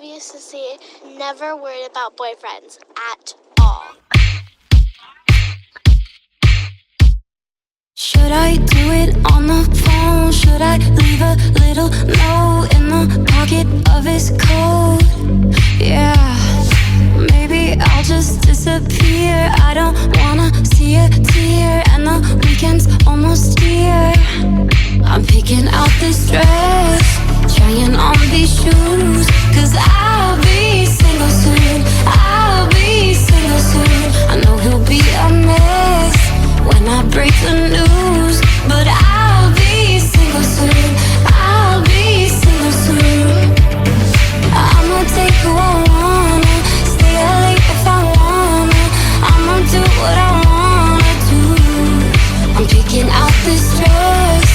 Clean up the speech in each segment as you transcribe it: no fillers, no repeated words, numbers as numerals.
obvious to see, never worried about boyfriends at all. Should I do it on the phone? Should I leave a little note in the pocket of his coat? Yeah, maybe I'll just disappear. I don't wanna see a tear, and the weekend's almost here. I'm picking out this dress, trying on these shoes, 'cause I'll be single soon. I'll be single soon. I know he'll be a mess when I break the news, but I'll be single soon. I'll be single soon. I'ma take who I wanna, stay out late if I wanna. I'ma do what I wanna do. I'm picking out this dress,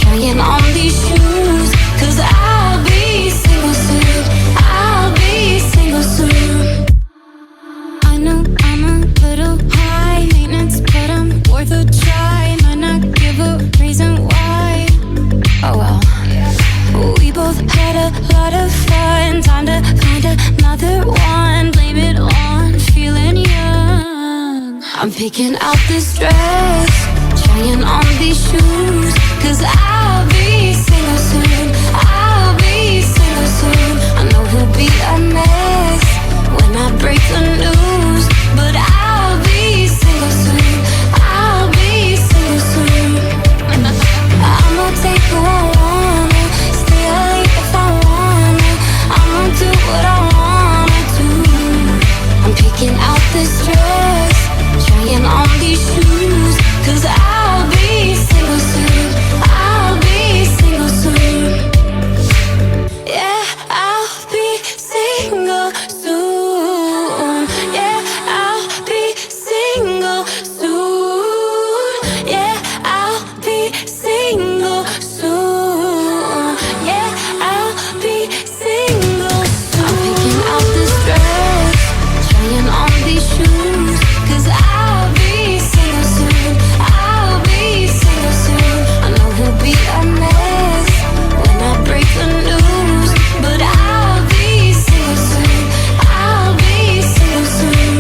trying on these shoes, 'cause I'll be single soon. I'll be single soon. I know I'm a little high maintenance, but I'm worth a try. Might not give a reason why. Oh well. We both had a lot of fun. Time to find another one. Blame it on feeling young. I'm picking out this dress, trying on these shoes, 'cause I'll be single soon. I'll be single soon. I know he'll be a mess when I break the news, but I'll be single soon. I'll be single soon. I'ma take who I wanna, stay out late if I wanna. I'ma do what I wanna do. I'm picking out this dress, trying on these shoes, 'cause I'll be single soon. I'll be single soon. Yeah, I'll be single soon. Yeah, I'll be single soon. Yeah, I'll be single soon. Yeah, I'll be single soon. I'm picking out this dress, trying on these shoes, 'cause I'll be single soon. I'll be single soon. I know he'll be a mess when I break the news, but I'll be single soon. I'll be single soon.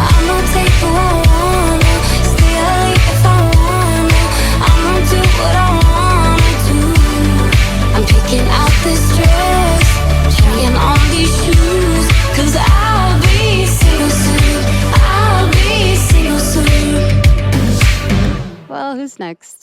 I'ma take who I wanna, stay out late if I wanna. I'ma do what I wanna do. I'm picking out this dress, trying on these shoes, 'cause I'll be single soon. I'll be single soon. Well, who's next?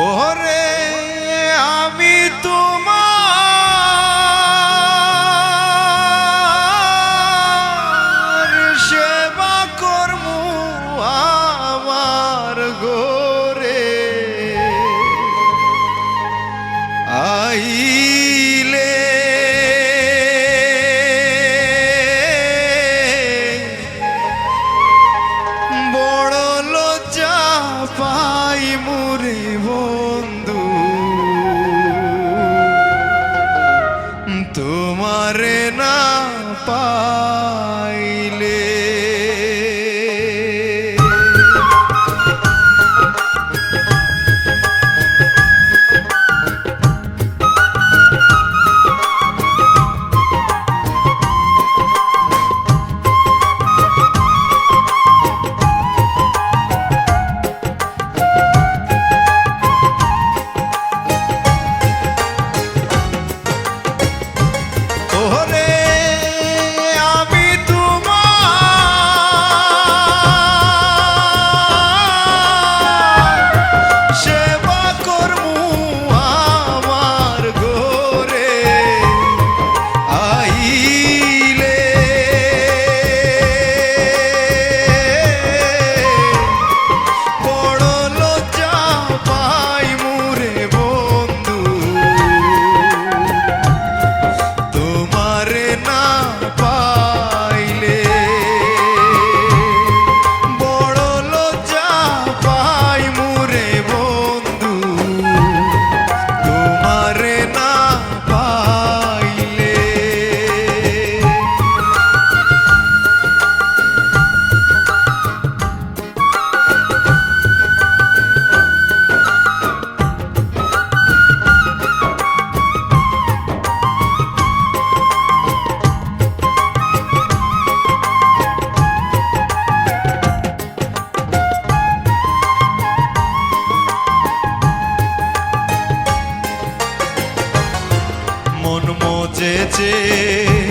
ওরে আমি তোমার চেয়ে